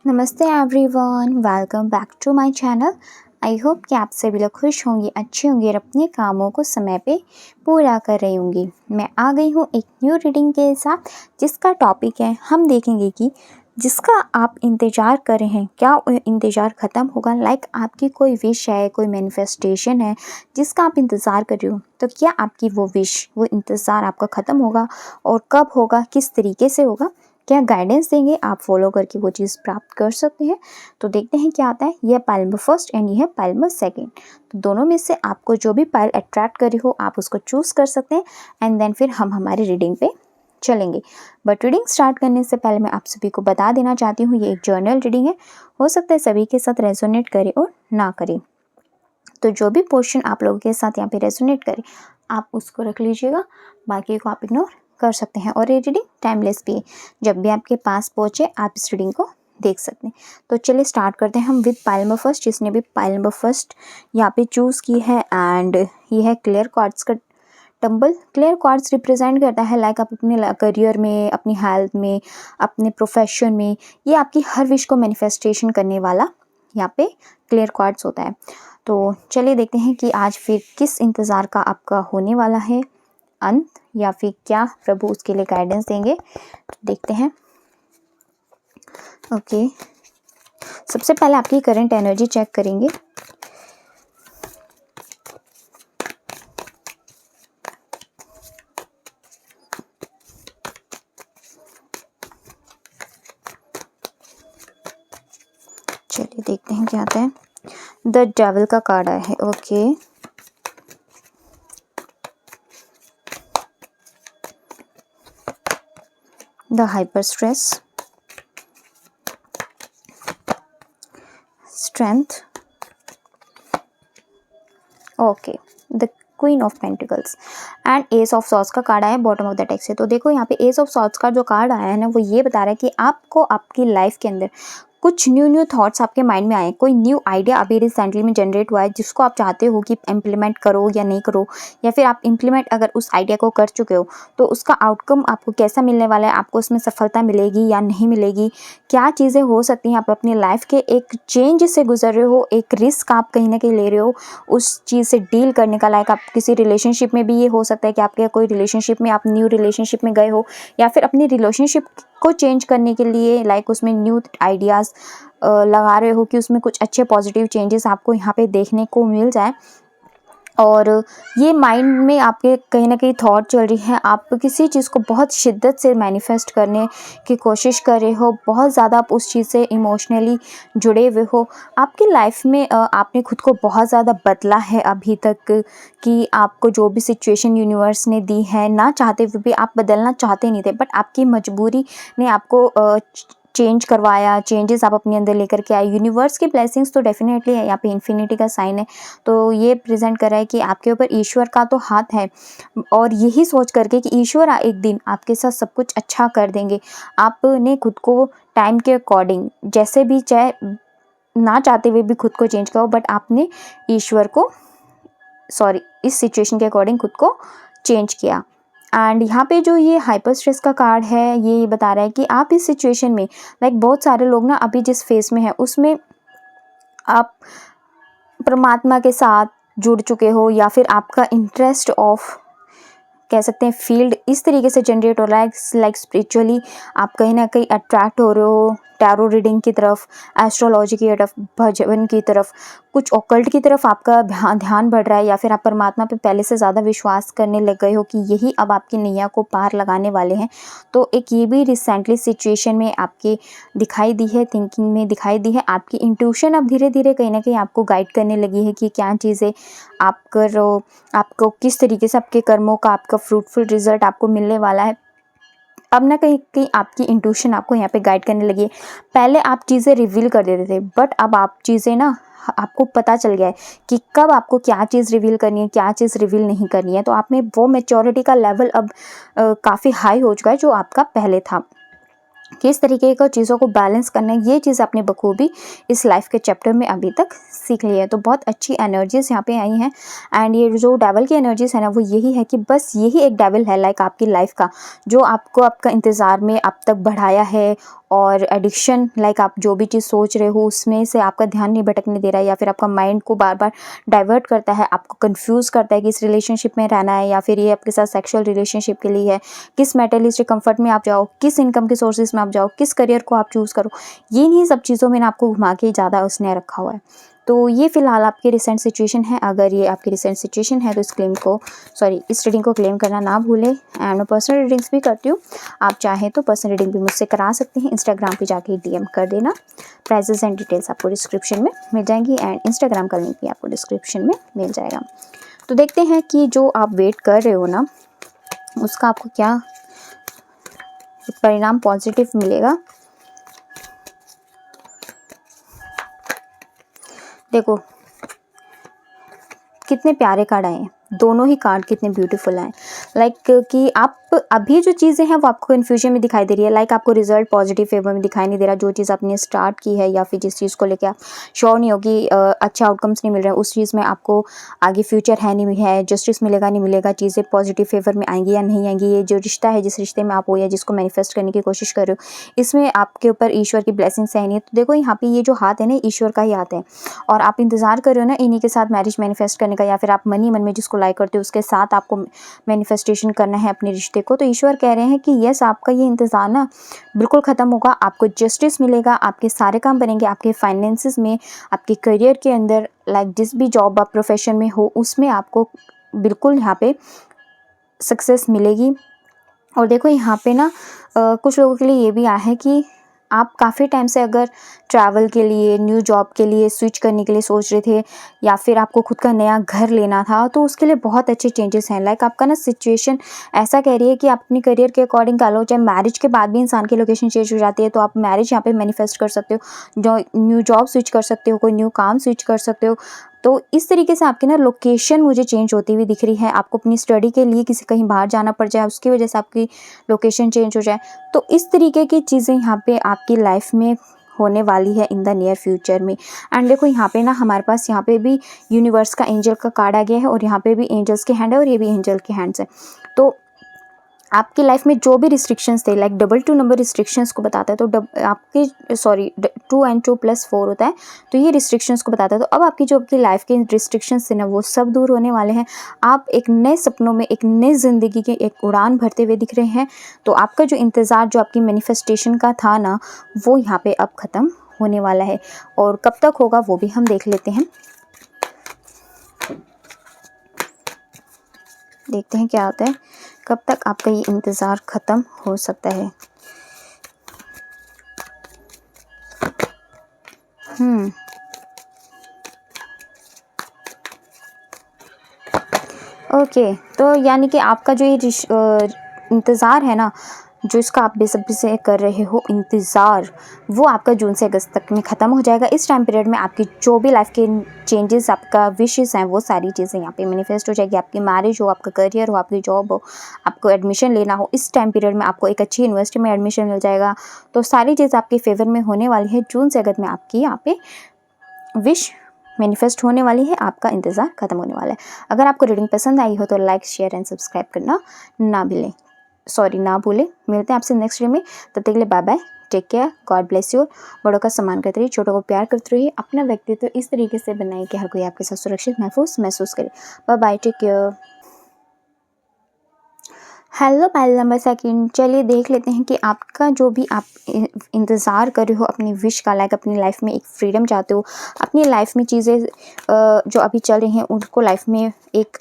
नमस्ते everyone, welcome back to my channel. I hope कि आप सभी लोग खुश होंगे, अच्छे होंगे और अपने कामों को समय पे पूरा कर रही होंगी। मैं आ गई हूँ एक न्यू रीडिंग के साथ, जिसका टॉपिक है, हम देखेंगे कि जिसका आप इंतज़ार कर रहे हैं क्या वो इंतज़ार ख़त्म होगा। लाइक आपकी कोई विश है, कोई मैनिफेस्टेशन है जिसका आप इंतज़ार कर रहे हो, तो क्या आपकी वो विश, वो इंतज़ार आपका ख़त्म होगा और कब होगा, किस तरीके से होगा, क्या गाइडेंस देंगे, आप फॉलो करके वो चीज़ प्राप्त कर सकते हैं। तो देखते हैं क्या आता है। यह पाइल नंबर फर्स्ट एंड ये है पाइल नंबर सेकेंड। तो दोनों में से आपको जो भी पाइल अट्रैक्ट करी हो आप उसको चूज़ कर सकते हैं एंड देन फिर हम हमारी रीडिंग पे चलेंगे। बट रीडिंग स्टार्ट करने से पहले मैं आप सभी को बता देना चाहती हूँ, ये एक जर्नल रीडिंग है। हो सकता है सभी के साथ रेजोनेट करे और ना करे, तो जो भी पोर्शन आप लोगों के साथ यहाँ पे रेजोनेट करे आप उसको रख लीजिएगा, बाकी को आप इग्नोर कर सकते हैं। और ये रीडिंग टाइमलेस भी है, जब भी आपके पास पहुँचे आप इस रीडिंग को देख सकते हैं। तो चलिए स्टार्ट करते हैं हम विद पाइल नंबर फर्स्ट। जिसने भी पाइल नंबर फर्स्ट यहाँ पे चूज़ की है, एंड ये है क्लियर क्वार्ट्स का टंबल। क्लियर क्वार्ट्स रिप्रेजेंट करता है लाइक आप अपने करियर में, अपनी हेल्थ में, अपने प्रोफेशन में, ये आपकी हर विश को मैनिफेस्टेशन करने वाला यहाँ पे क्लियर क्वार्ट्स होता है। तो चलिए देखते हैं कि आज फिर किस इंतज़ार का आपका होने वाला है अंत, या फिर क्या प्रभु उसके लिए गाइडेंस देंगे। तो देखते हैं। ओके, सबसे पहले आपकी करंट एनर्जी चेक करेंगे। चलिए देखते हैं क्या आता है। द डेविल का कार्ड आया है। Okay, the hyper stress, strength, okay, the queen of pentacles and S of swords का कार्ड आया है बॉटम ऑफ द टेक्स्ट से। तो देखो यहाँ पे एस ऑफ सॉर्ड्स का जो कार्ड आया है ना, वो ये बता रहा है कि आपको आपकी लाइफ के अंदर कुछ न्यू थॉट्स आपके माइंड में आए, कोई न्यू आइडिया अभी रिसेंटली में जनरेट हुआ है जिसको आप चाहते हो कि इम्प्लीमेंट करो या नहीं करो, या फिर आप इम्प्लीमेंट अगर उस आइडिया को कर चुके हो तो उसका आउटकम आपको कैसा मिलने वाला है, आपको उसमें सफलता मिलेगी या नहीं मिलेगी, क्या चीज़ें हो सकती हैं। आप अपनी लाइफ के एक चेंज से गुजर रहे हो, एक रिस्क आप कहीं ना कहीं ले रहे हो उस चीज़ से डील करने का। लाइक आप किसी रिलेशनशिप में भी ये हो सकता है कि आपके कोई रिलेशनशिप में, आप न्यू रिलेशनशिप में गए हो, या फिर अपनी रिलेशनशिप को चेंज करने के लिए लाइक उसमें न्यू आइडियाज़ लगा रहे हो कि उसमें कुछ अच्छे पॉजिटिव चेंजेस आपको यहाँ पे देखने को मिल जाए। और ये माइंड में आपके कहीं ना कहीं थॉट चल रही है, आप किसी चीज़ को बहुत शिद्दत से मैनिफेस्ट करने की कोशिश कर रहे हो, बहुत ज़्यादा आप उस चीज़ से इमोशनली जुड़े हुए हो। आपकी लाइफ में आपने खुद को बहुत ज़्यादा बदला है अभी तक, कि आपको जो भी सिचुएशन यूनिवर्स ने दी है, ना चाहते हुए भी आप बदलना चाहते नहीं थे, बट आपकी मजबूरी ने आपको चेंज करवाया, चेंजेस आप अपने अंदर लेकर के आए। यूनिवर्स की ब्लेसिंग्स तो डेफिनेटली है, यहाँ पे इन्फिनिटी का साइन है, तो ये प्रेजेंट कर रहा है कि आपके ऊपर ईश्वर का तो हाथ है, और यही सोच करके कि ईश्वर एक दिन आपके साथ सब कुछ अच्छा कर देंगे। आपने खुद को टाइम के अकॉर्डिंग जैसे भी, चाहे ना चाहते हुए भी खुद को चेंज करो, बट आपने ईश्वर को, सॉरी, इस सिचुएशन के अकॉर्डिंग खुद को चेंज किया। एंड यहाँ पे जो ये हाइपर स्ट्रेस का कार्ड है, ये बता रहा है कि आप इस सिचुएशन में, लाइक बहुत सारे लोग ना अभी जिस फेस में है उसमें आप परमात्मा के साथ जुड़ चुके हो, या फिर आपका इंटरेस्ट ऑफ कह सकते हैं फील्ड इस तरीके से जनरेट हो रहा है, लाइक स्पिरिचुअली आप कहीं ना कहीं अट्रैक्ट हो रहे हो टैरो रीडिंग की तरफ, एस्ट्रोलॉजी की तरफ, भजन की तरफ, कुछ ऑकल्ट की तरफ आपका ध्यान बढ़ रहा है, या फिर आप परमात्मा पे पहले से ज़्यादा विश्वास करने लग गए हो कि यही अब आपकी नैया को पार लगाने वाले हैं। तो एक ये भी रिसेंटली सिचुएशन में आपकी दिखाई दी है, थिंकिंग में दिखाई दी है। आपकी इंट्यूशन अब धीरे धीरे कहीं ना कहीं आपको गाइड करने लगी है कि क्या चीज़ें आप करो, आपको किस तरीके से आपके कर्मों का आपका फ्रूटफुल रिजल्ट आपको मिलने वाला है। अब ना कहीं कहीं आपकी इंट्यूशन आपको यहाँ पे गाइड करने लगी है। पहले आप चीज़ें रिवील कर देते थे, बट अब आप चीज़ें ना, आपको पता चल गया है कि कब आपको क्या चीज़ रिवील करनी है, क्या चीज़ रिवील नहीं करनी है। तो आप में वो मैच्योरिटी का लेवल अब काफ़ी हाई हो चुका है जो आपका पहले था। किस तरीके का चीज़ों को बैलेंस करना है, ये चीज़ आपने बखूबी इस लाइफ के चैप्टर में अभी तक सीख ली है। तो बहुत अच्छी एनर्जीज यहाँ पे आई हैं। एंड ये जो डेवल की एनर्जीज है ना, वो यही है कि बस यही एक डेवल है लाइक आपकी लाइफ का, जो आपको आपका इंतज़ार में अब तक बढ़ाया है और एडिक्शन, लाइक आप जो भी चीज़ सोच रहे हो उसमें से आपका ध्यान नहीं भटकने दे रहा है, या फिर आपका माइंड को बार बार डाइवर्ट करता है, आपको कंफ्यूज करता है कि इस रिलेशनशिप में रहना है या फिर ये आपके साथ सेक्सुअल रिलेशनशिप के लिए है, किस मेटलिस्टिक कंफर्ट में आप जाओ, किस इनकम के सोर्सेज में आप जाओ, किस करियर को आप चूज़ करो, ये नहीं सब चीज़ों में ना आपको घुमा के ज़्यादा उसने रखा हुआ है। तो ये फ़िलहाल आपकी रिसेंट सिचुएशन है। अगर ये आपकी रिसेंट सिचुएशन है तो इस रीडिंग को क्लेम करना ना भूलें। एंड मैं पर्सनल रीडिंग्स भी करती हूँ, आप चाहें तो पर्सनल रीडिंग भी मुझसे करा सकते हैं। इंस्टाग्राम पे जाके DM कर देना, प्राइजेस एंड डिटेल्स आपको डिस्क्रिप्शन में मिल जाएंगी एंड इंस्टाग्राम का लिंक भी आपको डिस्क्रिप्शन में मिल जाएगा। तो देखते हैं कि जो आप वेट कर रहे हो ना, उसका आपको क्या परिणाम पॉजिटिव मिलेगा। देखो कितने प्यारे कार्ड आए हैं, दोनों ही कार्ड कितने ब्यूटीफुल हैं। लाइक कि आप अभी जो चीज़ें हैं वो आपको कन्फ्यूजन में दिखाई दे रही है, लाइक आपको रिजल्ट पॉजिटिव फेवर में दिखाई नहीं दे रहा। जो चीज़ आपने स्टार्ट की है या फिर जिस चीज़ को लेकर आप श्योर नहीं हो कि अच्छे आउटकम्स नहीं मिल रहे हैं, उस चीज़ में आपको आगे फ्यूचर है नहीं है, जस्टिस मिलेगा नहीं मिलेगा, चीज़ें पॉजिटिव फेवर में आएंगी या नहीं आएंगी। ये जो रिश्ता है, जिस रिश्ते में आप हो या जिसको मैनिफेस्ट करने की कोशिश कर रहे हो, इसमें आपके ऊपर ईश्वर की ब्लेसिंग्स है नहीं। तो देखो यहाँ पे ये जो हाथ है ना, ईश्वर का ही हाथ है, और आप इंतज़ार कर रहे हो ना इन्हीं के साथ मैरिज मैनिफेस्ट करने का, या फिर आप मन ही मन में जिसको लाइक करते हो उसके साथ आपको मैनिफेस्टेशन करना है अपने रिश्ते को। तो ईश्वर कह रहे हैं कि यस, आपका ये इंतज़ार ना बिल्कुल ख़त्म होगा, आपको जस्टिस मिलेगा, आपके सारे काम बनेंगे, आपके फाइनेंसिस में, आपके करियर के अंदर, लाइक जिस भी जॉब आप प्रोफेशन में हो उसमें आपको बिल्कुल यहाँ पे सक्सेस मिलेगी। और देखो यहाँ पे ना कुछ लोगों के लिए ये भी आया है कि आप काफ़ी टाइम से अगर ट्रैवल के लिए, न्यू जॉब के लिए स्विच करने के लिए सोच रहे थे, या फिर आपको खुद का नया घर लेना था, तो उसके लिए बहुत अच्छे चेंजेस हैं। लाइक आपका ना सिचुएशन ऐसा कह रही है कि आप अपनी करियर के अकॉर्डिंग कर लो। चाहे मैरिज के बाद भी इंसान की लोकेशन चेंज हो जाती है, तो आप मैरिज यहाँ पे मैनिफेस्ट कर सकते हो, जो न्यू जॉब स्विच कर सकते हो, कोई न्यू काम स्विच कर सकते हो। तो इस तरीके से आपकी ना लोकेशन मुझे चेंज होती हुई दिख रही है। आपको अपनी स्टडी के लिए किसी कहीं बाहर जाना पड़ जाए, उसकी वजह से आपकी लोकेशन चेंज हो जाए। तो इस तरीके की चीज़ें यहाँ पे आपकी लाइफ में होने वाली है इन द नियर फ्यूचर में। एंड देखो यहाँ पे ना हमारे पास यहाँ पे भी यूनिवर्स का एंजल का कार्ड आ गया है, और यहाँ पे भी एंजल्स के हैंड है, और ये भी एंजल के हैंड्स है। तो आपकी लाइफ में जो भी रिस्ट्रिक्शंस थे, लाइक 2 नंबर रिस्ट्रिक्शंस को बताता है, तो 2 and 2 + 4 होता है, तो ये रिस्ट्रिक्शंस को बताता है। तो अब आपकी जो आपकी लाइफ के रिस्ट्रिक्शंस थे ना, वो सब दूर होने वाले हैं। आप एक नए सपनों में, एक नई ज़िंदगी की एक उड़ान भरते हुए दिख रहे हैं। तो आपका जो इंतज़ार, जो आपकी मैनिफेस्टेशन का था ना, वो यहाँ पे अब ख़त्म होने वाला है। और कब तक होगा वो भी हम देख लेते हैं, देखते हैं क्या होता है, कब तक आपका ये इंतज़ार ख़त्म हो सकता है। ओके, तो यानी कि आपका जो ये इंतज़ार है ना, जो इसका आप बेसब्री से कर रहे हो इंतज़ार, वो आपका जून से अगस्त तक में ख़त्म हो जाएगा। इस टाइम पीरियड में आपकी जो भी लाइफ के चेंजेस, आपका विशेस हैं, वो सारी चीज़ें यहाँ पे मैनिफेस्ट हो जाएगी। आपकी मैरिज हो, आपका करियर हो, आपकी जॉब हो, आपको एडमिशन लेना हो, इस टाइम पीरियड में आपको एक अच्छी यूनिवर्सिटी में एडमिशन मिल जाएगा। तो सारी चीज़ आपके फेवर में होने वाली है। जून से अगस्त में आपकी यहाँ पे विश मैनिफेस्ट होने वाली है, आपका इंतज़ार ख़त्म होने वाला है। अगर आपको रीडिंग पसंद आई हो तो लाइक, शेयर एंड सब्सक्राइब करना ना भूलें। मिलते हैं आपसे नेक्स्ट वीडियो में, तब तक के लिए bye bye, take care, God bless you. बड़ों का सम्मान करते रहिए, छोटों को प्यार करते रहिए। अपना व्यक्तित्व इस तरीके से बनाइए कि हर कोई आपके साथ सुरक्षित महसूस करे। Bye bye, take care. Hello Payal number second, चलिए देख लेते हैं कि आपका जो भी आप इंतज़ार कर रहे हो अपनी विश का, लाइक अपनी लाइफ में एक फ्रीडम चाहते हो, अपनी लाइफ में चीज़ें जो अभी चल रही हैं उनको लाइफ में एक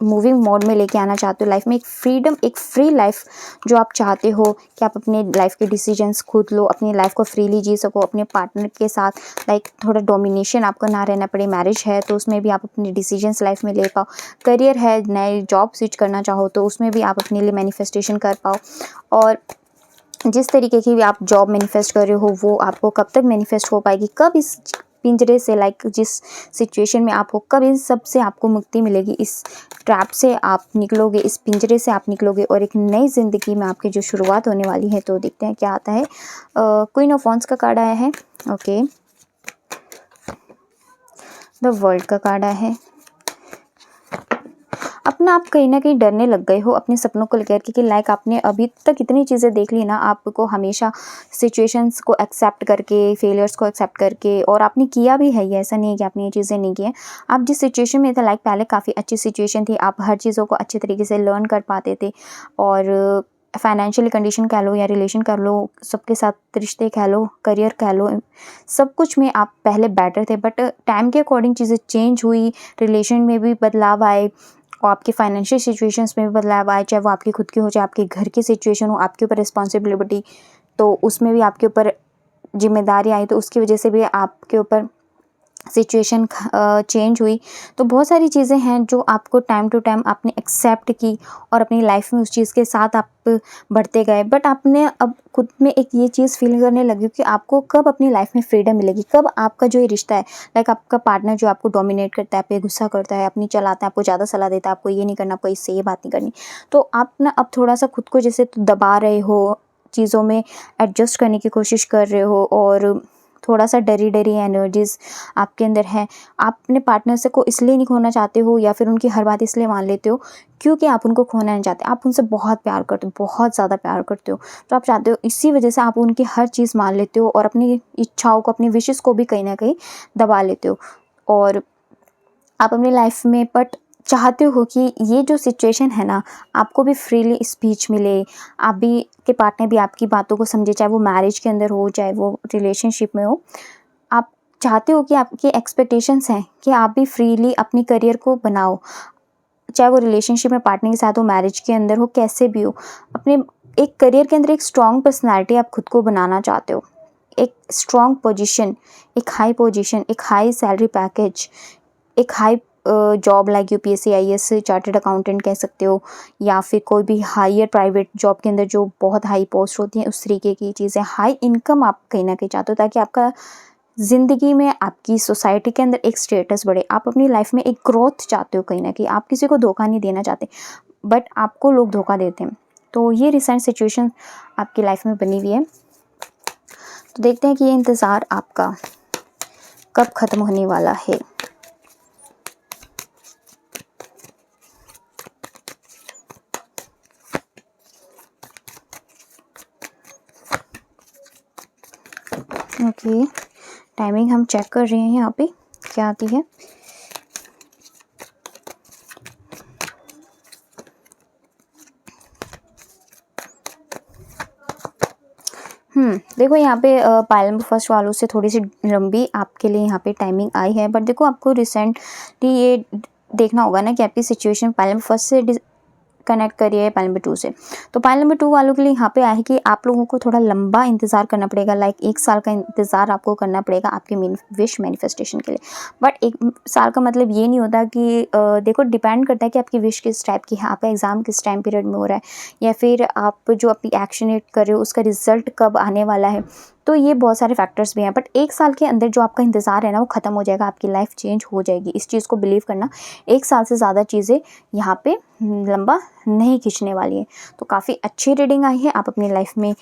मूविंग मोड में लेके आना चाहते हो, लाइफ में एक फ्रीडम, एक फ्री लाइफ जो आप चाहते हो कि आप अपने लाइफ के डिसीजंस खुद लो, अपनी लाइफ को फ्रीली जी सको अपने पार्टनर के साथ, लाइक थोड़ा डोमिनेशन आपको ना रहना पड़े। मैरिज है तो उसमें भी आप अपने डिसीजंस लाइफ में ले पाओ। करियर है, नए जॉब स्विच करना चाहो तो उसमें भी आप अपने लिए मैनिफेस्टेशन कर पाओ। और जिस तरीके की भी आप जॉब मैनिफेस्ट कर रहे हो वो आपको कब तक मैनिफेस्ट हो पाएगी, कब इस पिंजरे से, लाइक जिस सिचुएशन में आप हो, कब इन सब से आपको मुक्ति मिलेगी, इस ट्रैप से आप निकलोगे, इस पिंजरे से आप निकलोगे और एक नई ज़िंदगी में आपकी जो शुरुआत होने वाली है। तो देखते हैं क्या आता है। क्वीन ऑफ वॉन्ड्स का कार्ड आया है, ओके, द वर्ल्ड का कार्ड आया है। अब अपना आप कहीं न कहीं डरने लग गए हो अपने सपनों को लेकर के कि लाइक आपने अभी तक इतनी चीज़ें देख ली ना, आपको हमेशा सिचुएशंस को एक्सेप्ट करके, फेलियर्स को एक्सेप्ट करके, और आपने किया भी है ये, ऐसा नहीं है कि आपने ये चीज़ें नहीं की हैं। आप जिस सिचुएशन में थे लाइक पहले काफ़ी अच्छी सिचुएशन थी, आप हर चीज़ों को अच्छे तरीके से लर्न कर पाते थे, और फाइनेंशियल कंडीशन कह लो या रिलेशन कर लो, सबके साथ रिश्ते कह लो, करियर कह लो, सब कुछ में आप पहले बेटर थे। बट टाइम के अकॉर्डिंग चीज़ें चेंज हुई, रिलेशन में भी बदलाव आए, और आपकी फाइनेंशियल सिचुएशंस में भी बदलाव आए, चाहे वो आपकी खुद की हो, चाहे आपके घर की सिचुएशन हो, आपके ऊपर रिस्पॉन्सिबिलिटी, तो उसमें भी आपके ऊपर जिम्मेदारी आई, तो उसकी वजह से भी आपके ऊपर सिचुएशन चेंज हुई। तो बहुत सारी चीज़ें हैं जो आपको टाइम टू टाइम आपने एक्सेप्ट की, और अपनी लाइफ में उस चीज़ के साथ आप बढ़ते गए। बट आपने अब खुद में एक ये चीज़ फील करने लगी कि आपको कब अपनी लाइफ में फ्रीडम मिलेगी, कब आपका जो ये रिश्ता है, लाइक आपका पार्टनर जो आपको डोमिनेट करता है, आप पे गुस्सा करता है, अपनी चलाता है, आपको ज़्यादा सलाह देता है, आपको ये नहीं करना, आपको इससे ये बात नहीं करनी, तो आप ना अब थोड़ा सा खुद को जैसे दबा रहे हो, चीज़ों में एडजस्ट करने की कोशिश कर रहे हो, और थोड़ा सा डरी डरी एनर्जीज़ आपके अंदर है। आप अपने पार्टनर से को इसलिए नहीं खोना चाहते हो, या फिर उनकी हर बात इसलिए मान लेते हो क्योंकि आप उनको खोना नहीं चाहते, आप उनसे बहुत प्यार करते हो, बहुत ज़्यादा प्यार करते हो, तो आप चाहते हो, इसी वजह से आप उनकी हर चीज़ मान लेते हो, और अपनी इच्छाओं को, अपनी विशेज़ को भी कहीं ना कहीं दबा लेते हो, और आप अपनी लाइफ में बट चाहते हो कि ये जो सिचुएशन है ना, आपको भी फ्रीली स्पीच मिले, आप भी के पार्टनर भी आपकी बातों को समझे, चाहे वो मैरिज के अंदर हो, चाहे वो रिलेशनशिप में हो। आप चाहते हो कि आपकी एक्सपेक्टेशंस हैं कि आप भी फ्रीली अपनी करियर को बनाओ, चाहे वो रिलेशनशिप में पार्टनर के साथ हो, मैरिज के अंदर हो, कैसे भी हो। अपने एक करियर के अंदर एक स्ट्रॉन्ग पर्सनैलिटी आप खुद को बनाना चाहते हो, एक स्ट्रॉन्ग पोजीशन, एक हाई पोजीशन, एक हाई सैलरी पैकेज, एक high job like UPSC, IAS, chartered accountant कह सकते हो, या फिर कोई भी हायर प्राइवेट जॉब के अंदर जो बहुत हाई पोस्ट होती हैं, उस तरीके की चीज़ें, हाई इनकम आप कहीं ना कहीं चाहते हो, ताकि आपका ज़िंदगी में, आपकी सोसाइटी के अंदर एक स्टेटस बढ़े। आप अपनी लाइफ में एक ग्रोथ चाहते हो कहीं ना कहीं, आप किसी को धोखा नहीं देना चाहते, बट आपको लोग धोखा देते हैं। तो ये रिसेंट सिचुएशन आपकी लाइफ में बनी हुई है। तो देखते हैं कि ये इंतज़ार आपका कब ख़त्म होने वाला है। ओके, टाइमिंग हम चेक कर रहे हैं यहाँ पे क्या आती है। देखो यहाँ पे पायल नंबर फर्स्ट वालों से थोड़ी सी लंबी आपके लिए यहाँ पे टाइमिंग आई है, बट देखो आपको रिसेंटली ये देखना होगा ना कि आपकी सिचुएशन पायल नंबर फर्स्ट से कनेक्ट करिए पाइल नंबर 2 से। तो पाइल नंबर 2 वालों के लिए यहाँ पे आया है कि आप लोगों को थोड़ा लंबा इंतज़ार करना पड़ेगा, लाइक 1 साल का इंतज़ार आपको करना पड़ेगा आपके विश मैनिफेस्टेशन के लिए। बट 1 साल का मतलब ये नहीं होता कि देखो डिपेंड करता है कि आपकी विश किस टाइप की है, आपका एग्ज़ाम किस टाइम पीरियड में हो रहा है, या फिर आप जो अपनी एक्शनेट कर रहे हो उसका रिज़ल्ट कब आने वाला है। तो ये बहुत सारे फैक्टर्स भी हैं, बट 1 साल के अंदर जो आपका इंतज़ार है ना, वो ख़त्म हो जाएगा, आपकी लाइफ चेंज हो जाएगी। इस चीज़ को बिलीव करना, 1 साल से ज़्यादा चीज़ें यहाँ पे लंबा नहीं खींचने वाली है। तो काफ़ी अच्छी रीडिंग आई है, आप अपनी लाइफ में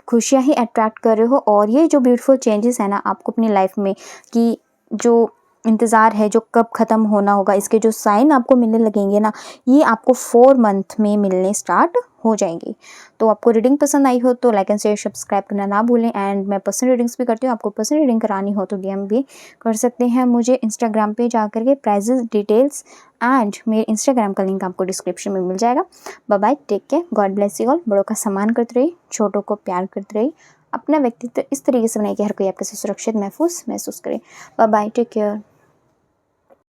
खुशियाँ ही अट्रैक्ट कर रहे हो, और ये जो ब्यूटीफुल चेंजेस है ना आपको अपनी लाइफ में, कि जो इंतज़ार है जो कब ख़त्म होना होगा, इसके जो साइन आपको मिलने लगेंगे ना, ये आपको 4 मंथ में मिलने स्टार्ट हो जाएंगे। तो आपको रीडिंग पसंद आई हो तो लाइक एंड शेयर सब्सक्राइब करना ना भूलें। एंड मैं पर्सनल रीडिंग्स भी करती हूँ, आपको पर्सनल रीडिंग करानी हो तो डीएम भी कर सकते हैं मुझे इंस्टाग्राम पे जा करके, प्राइजेस डिटेल्स एंड मेरे इंस्टाग्राम का लिंक आपको डिस्क्रिप्शन में मिल जाएगा। Bye bye, take care, God bless you all. बड़ों का सम्मान करते रहिए, छोटों को प्यार करते रहिए, अपना व्यक्तित्व इस तरीके से बनाइए कि हर कोई आपके से सुरक्षित महसूस करे। Bye bye, take care.